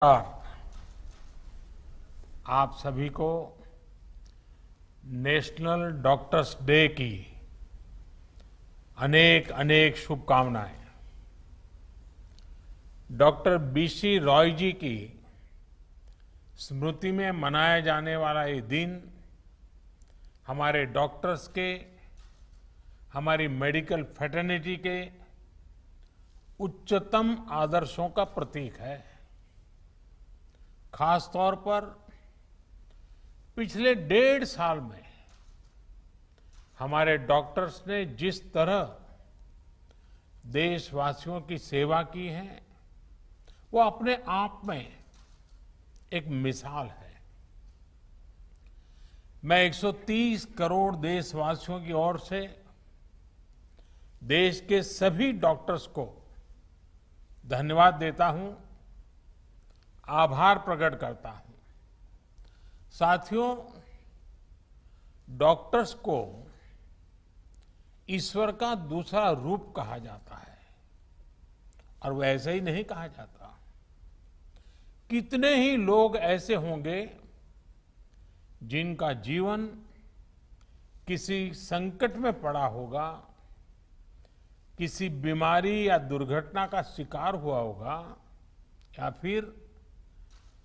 और आप सभी को नेशनल डॉक्टर्स डे की अनेक अनेक शुभकामनाएं। डॉक्टर बीसी रॉय जी की स्मृति में मनाया जाने वाला ये दिन हमारे डॉक्टर्स के, हमारी मेडिकल फ्रेटर्निटी के उच्चतम आदर्शों का प्रतीक है। खास तौर पर पिछले 1.5 साल में हमारे डॉक्टर्स ने जिस तरह देशवासियों की सेवा की है वो अपने आप में एक मिसाल है। मैं 130 करोड़ देशवासियों की ओर से देश के सभी डॉक्टर्स को धन्यवाद देता हूं, आभार प्रकट करता हूं। साथियों, डॉक्टर्स को ईश्वर का दूसरा रूप कहा जाता है और वो ऐसे ही नहीं कहा जाता। कितने ही लोग ऐसे होंगे जिनका जीवन किसी संकट में पड़ा होगा, किसी बीमारी या दुर्घटना का शिकार हुआ होगा, या फिर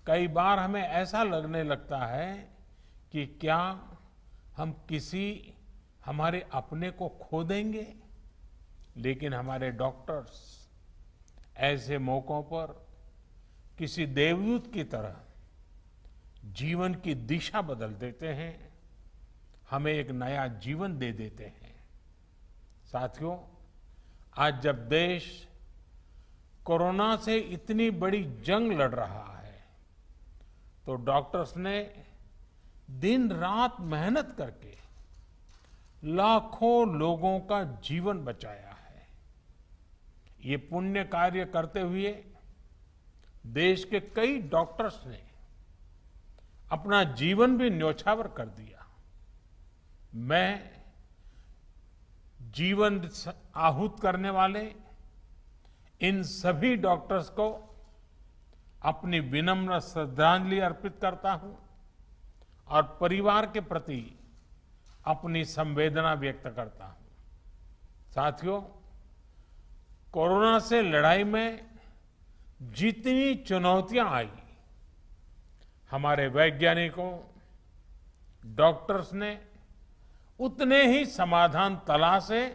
कई बार हमें ऐसा लगने लगता है कि क्या हम हमारे अपने को खो देंगे। लेकिन हमारे डॉक्टर्स ऐसे मौकों पर किसी देवदूत की तरह जीवन की दिशा बदल देते हैं, हमें एक नया जीवन दे देते हैं। साथियों, आज जब देश कोरोना से इतनी बड़ी जंग लड़ रहा है तो डॉक्टर्स ने दिन रात मेहनत करके लाखों लोगों का जीवन बचाया है। ये पुण्य कार्य करते हुए देश के कई डॉक्टर्स ने अपना जीवन भी न्यौछावर कर दिया। मैं जीवन आहूत करने वाले इन सभी डॉक्टर्स को अपनी विनम्र श्रद्धांजलि अर्पित करता हूं और परिवार के प्रति अपनी संवेदना व्यक्त करता हूं। साथियों, कोरोना से लड़ाई में जितनी चुनौतियां आई, हमारे वैज्ञानिकों, डॉक्टर्स ने उतने ही समाधान तलाशे,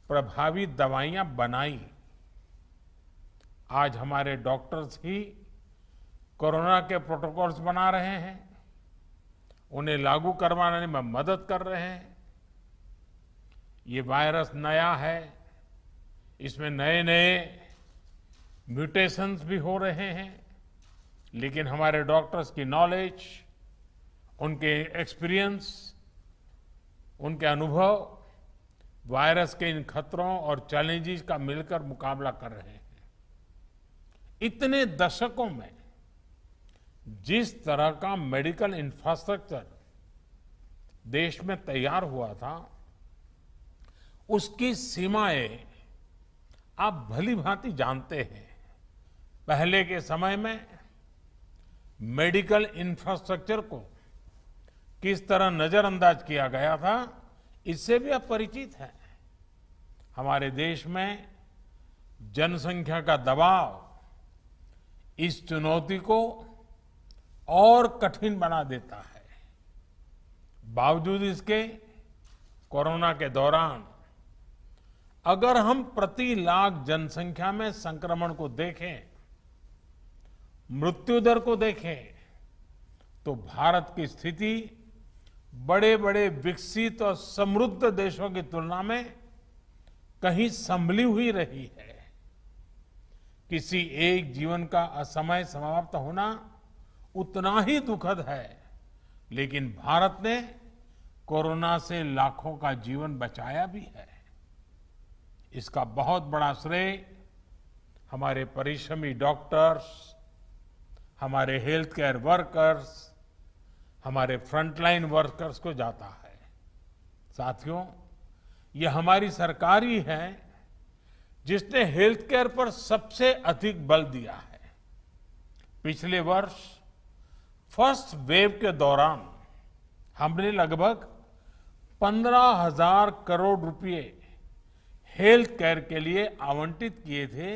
प्रभावी दवाइयां बनाई। आज हमारे डॉक्टर्स ही कोरोना के प्रोटोकॉल्स बना रहे हैं, उन्हें लागू करवाने में मदद कर रहे हैं। ये वायरस नया है, इसमें नए नए म्यूटेशंस भी हो रहे हैं, लेकिन हमारे डॉक्टर्स की नॉलेज, उनके एक्सपीरियंस, उनके अनुभव वायरस के इन खतरों और चैलेंजेस का मिलकर मुकाबला कर रहे हैं। इतने दशकों में जिस तरह का मेडिकल इंफ्रास्ट्रक्चर देश में तैयार हुआ था, उसकी सीमाएं आप भली भांति जानते हैं। पहले के समय में मेडिकल इंफ्रास्ट्रक्चर को किस तरह नजरअंदाज किया गया था, इससे भी आप परिचित हैं। हमारे देश में जनसंख्या का दबाव इस चुनौती को और कठिन बना देता है। बावजूद इसके कोरोना के दौरान अगर हम प्रति लाख जनसंख्या में संक्रमण को देखें, मृत्यु दर को देखें, तो भारत की स्थिति बड़े बड़े विकसित और समृद्ध देशों की तुलना में कहीं संभली हुई रही है। किसी एक जीवन का असमय समाप्त होना उतना ही दुखद है, लेकिन भारत ने कोरोना से लाखों का जीवन बचाया भी है। इसका बहुत बड़ा श्रेय हमारे परिश्रमी डॉक्टर्स, हमारे हेल्थ केयर वर्कर्स, हमारे फ्रंटलाइन वर्कर्स को जाता है। साथियों, ये हमारी सरकार ही है जिसने हेल्थ केयर पर सबसे अधिक बल दिया है। पिछले वर्ष फर्स्ट वेव के दौरान हमने लगभग 15,000 करोड़ रुपए हेल्थ केयर के लिए आवंटित किए थे,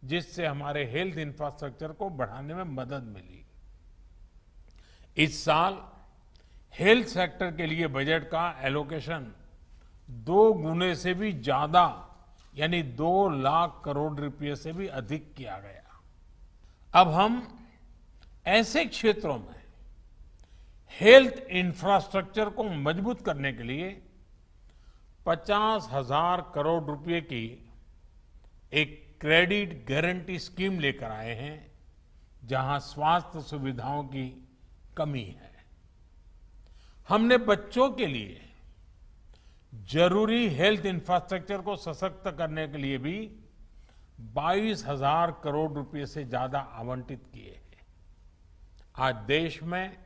जिससे हमारे हेल्थ इंफ्रास्ट्रक्चर को बढ़ाने में मदद मिली। इस साल हेल्थ सेक्टर के लिए बजट का एलोकेशन 2 गुने से भी ज्यादा यानी 2 लाख करोड़ रुपए से भी अधिक किया गया। अब हम ऐसे क्षेत्रों में हेल्थ इंफ्रास्ट्रक्चर को मजबूत करने के लिए 50,000 करोड़ रुपए की एक क्रेडिट गारंटी स्कीम लेकर आए हैं, जहां स्वास्थ्य सुविधाओं की कमी है। हमने बच्चों के लिए जरूरी हेल्थ इंफ्रास्ट्रक्चर को सशक्त करने के लिए भी 22,000 करोड़ रुपए से ज्यादा आवंटित किए हैं। आज देश में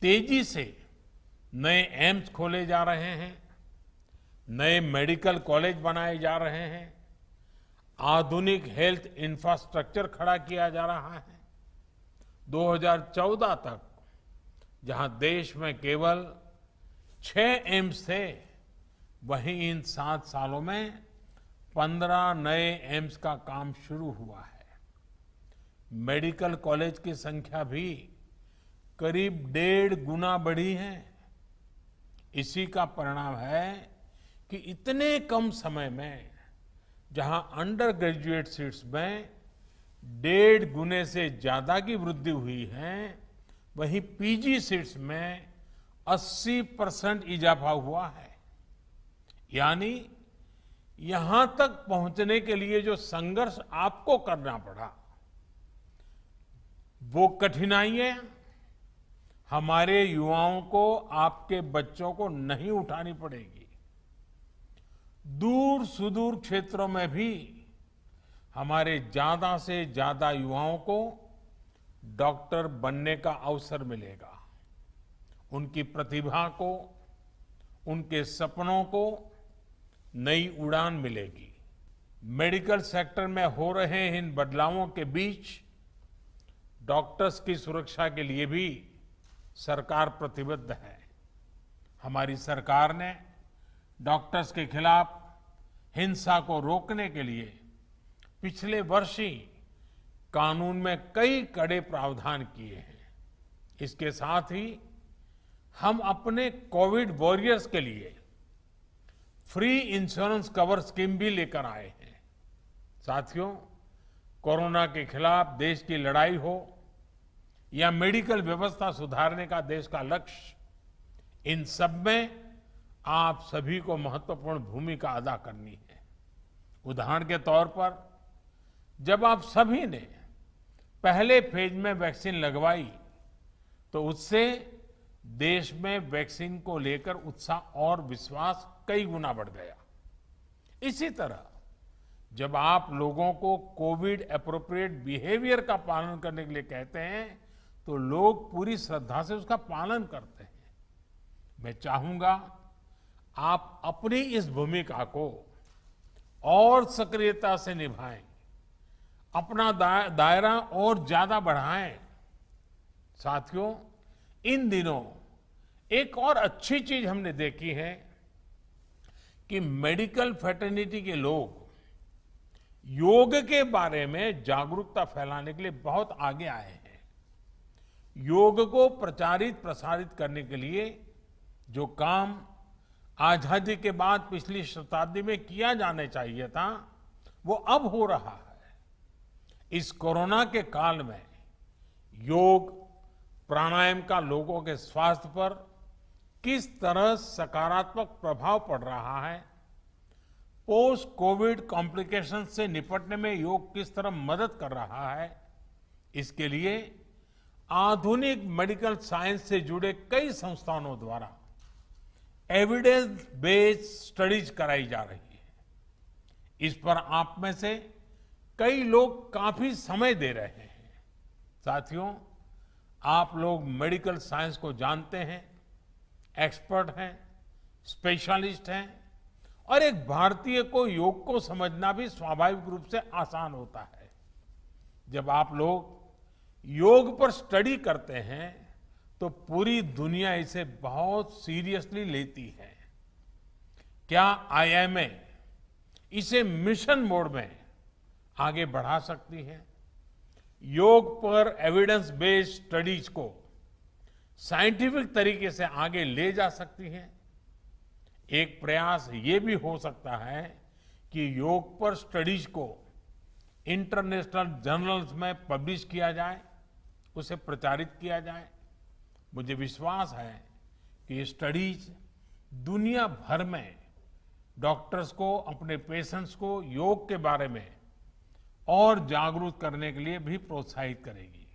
तेजी से नए एम्स खोले जा रहे हैं, नए मेडिकल कॉलेज बनाए जा रहे हैं, आधुनिक हेल्थ इंफ्रास्ट्रक्चर खड़ा किया जा रहा है। 2014 तक जहां देश में केवल 6 एम्स थे, वहीं इन 7 सालों में 15 नए एम्स का काम शुरू हुआ है। मेडिकल कॉलेज की संख्या भी करीब 1.5 गुना बढ़ी है। इसी का परिणाम है कि इतने कम समय में जहां अंडर ग्रेजुएट सीट्स में 1.5 गुने से ज्यादा की वृद्धि हुई है, वहीं पीजी सीट्स में 80% इजाफा हुआ है। यानी यहां तक पहुंचने के लिए जो संघर्ष आपको करना पड़ा, वो कठिनाइयां हमारे युवाओं को, आपके बच्चों को नहीं उठानी पड़ेगी। दूर सुदूर क्षेत्रों में भी हमारे ज्यादा से ज्यादा युवाओं को डॉक्टर बनने का अवसर मिलेगा। उनकी प्रतिभा को, उनके सपनों को नई उड़ान मिलेगी। मेडिकल सेक्टर में हो रहे इन बदलावों के बीच डॉक्टर्स की सुरक्षा के लिए भी सरकार प्रतिबद्ध है। हमारी सरकार ने डॉक्टर्स के खिलाफ हिंसा को रोकने के लिए पिछले वर्ष ही कानून में कई कड़े प्रावधान किए हैं। इसके साथ ही हम अपने कोविड वॉरियर्स के लिए फ्री इंश्योरेंस कवर स्कीम भी लेकर आए हैं। साथियों, कोरोना के खिलाफ देश की लड़ाई हो या मेडिकल व्यवस्था सुधारने का देश का लक्ष्य, इन सब में आप सभी को महत्वपूर्ण भूमिका अदा करनी है। उदाहरण के तौर पर, जब आप सभी ने पहले फेज में वैक्सीन लगवाई, तो उससे देश में वैक्सीन को लेकर उत्साह और विश्वास कई गुना बढ़ गया। इसी तरह जब आप लोगों को कोविड एप्रोप्रिएट बिहेवियर का पालन करने के लिए कहते हैं, तो लोग पूरी श्रद्धा से उसका पालन करते हैं। मैं चाहूंगा आप अपनी इस भूमिका को और सक्रियता से निभाएं, अपना दायरा और ज्यादा बढ़ाएं। साथियों, इन दिनों एक और अच्छी चीज हमने देखी है कि मेडिकल फ्रेटर्निटी के लोग योग के बारे में जागरूकता फैलाने के लिए बहुत आगे आए हैं। योग को प्रचारित प्रसारित करने के लिए जो काम आजादी के बाद पिछली शताब्दी में किया जाना चाहिए था, वो अब हो रहा है। इस कोरोना के काल में योग, प्राणायाम का लोगों के स्वास्थ्य पर किस तरह सकारात्मक प्रभाव पड़ रहा है, पोस्ट कोविड कॉम्प्लिकेशन से निपटने में योग किस तरह मदद कर रहा है, इसके लिए आधुनिक मेडिकल साइंस से जुड़े कई संस्थानों द्वारा एविडेंस बेस्ड स्टडीज कराई जा रही है। इस पर आप में से कई लोग काफी समय दे रहे हैं। साथियों, आप लोग मेडिकल साइंस को जानते हैं, एक्सपर्ट हैं, स्पेशलिस्ट हैं, और एक भारतीय को योग को समझना भी स्वाभाविक रूप से आसान होता है। जब आप लोग योग पर स्टडी करते हैं तो पूरी दुनिया इसे बहुत सीरियसली लेती है। क्या आईएमए इसे मिशन मोड में आगे बढ़ा सकती है? योग पर एविडेंस बेस्ड स्टडीज को साइंटिफिक तरीके से आगे ले जा सकती है। एक प्रयास ये भी हो सकता है कि योग पर स्टडीज को इंटरनेशनल जर्नल्स में पब्लिश किया जाए, उसे प्रचारित किया जाए। मुझे विश्वास है कि ये स्टडीज दुनिया भर में डॉक्टर्स को, अपने पेशेंट्स को योग के बारे में और जागरूक करने के लिए भी प्रोत्साहित करेगी।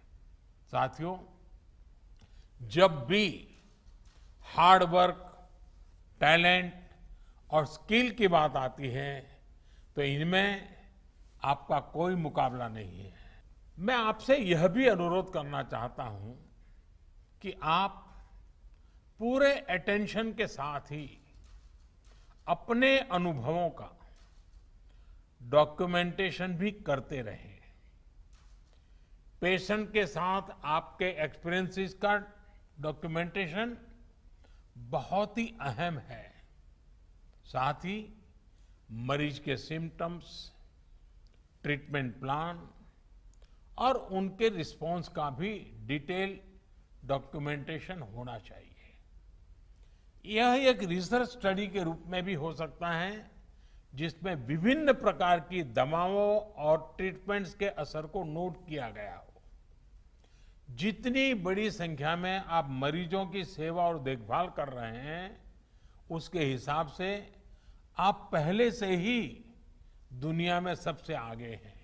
साथियों, जब भी हार्ड वर्क, टैलेंट और स्किल की बात आती है तो इनमें आपका कोई मुकाबला नहीं है। मैं आपसे यह भी अनुरोध करना चाहता हूं कि आप पूरे अटेंशन के साथ ही अपने अनुभवों का डॉक्यूमेंटेशन भी करते रहें। पेशेंट के साथ आपके एक्सपीरियंसेस का डॉक्यूमेंटेशन बहुत ही अहम है। साथ ही मरीज के सिम्टम्स, ट्रीटमेंट प्लान और उनके रिस्पॉन्स का भी डिटेल डॉक्यूमेंटेशन होना चाहिए। यह एक रिसर्च स्टडी के रूप में भी हो सकता है जिसमें विभिन्न प्रकार की दवाओं और ट्रीटमेंट्स के असर को नोट किया गया हो। जितनी बड़ी संख्या में आप मरीजों की सेवा और देखभाल कर रहे हैं, उसके हिसाब से आप पहले से ही दुनिया में सबसे आगे हैं।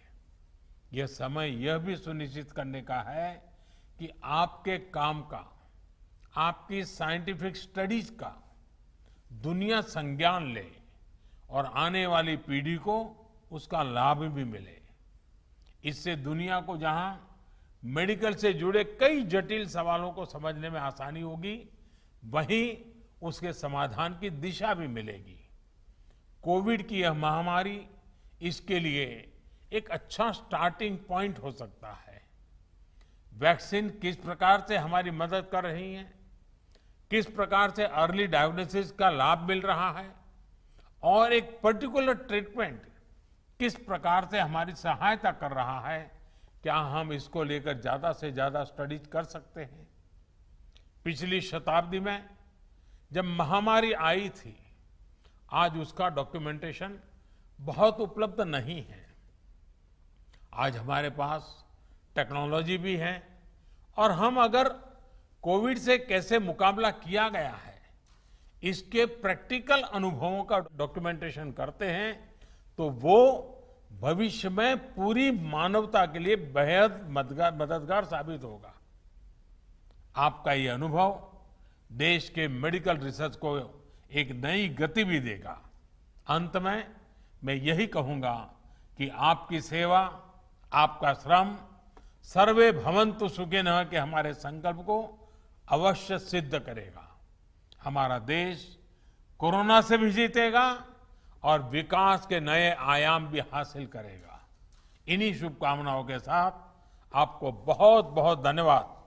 यह समय यह भी सुनिश्चित करने का है कि आपके काम का, आपकी साइंटिफिक स्टडीज का दुनिया संज्ञान ले और आने वाली पीढ़ी को उसका लाभ भी मिले। इससे दुनिया को जहां मेडिकल से जुड़े कई जटिल सवालों को समझने में आसानी होगी, वहीं उसके समाधान की दिशा भी मिलेगी। कोविड की यह महामारी इसके लिए एक अच्छा स्टार्टिंग पॉइंट हो सकता है। वैक्सीन किस प्रकार से हमारी मदद कर रही है, किस प्रकार से अर्ली डायग्नोसिस का लाभ मिल रहा है और एक पर्टिकुलर ट्रीटमेंट किस प्रकार से हमारी सहायता कर रहा है, क्या हम इसको लेकर ज्यादा से ज्यादा स्टडीज कर सकते हैं? पिछली शताब्दी में जब महामारी आई थी, आज उसका डॉक्यूमेंटेशन बहुत उपलब्ध नहीं है। आज हमारे पास टेक्नोलॉजी भी है और हम अगर कोविड से कैसे मुकाबला किया गया है, इसके प्रैक्टिकल अनुभवों का डॉक्यूमेंटेशन करते हैं तो वो भविष्य में पूरी मानवता के लिए बेहद मददगार साबित होगा। आपका ये अनुभव देश के मेडिकल रिसर्च को एक नई गति भी देगा। अंत में मैं यही कहूंगा कि आपकी सेवा, आपका श्रम सर्वे भवन्तु सुखिनः के हमारे संकल्प को अवश्य सिद्ध करेगा। हमारा देश कोरोना से भी जीतेगा और विकास के नए आयाम भी हासिल करेगा। इन्हीं शुभकामनाओं के साथ आपको बहुत बहुत धन्यवाद।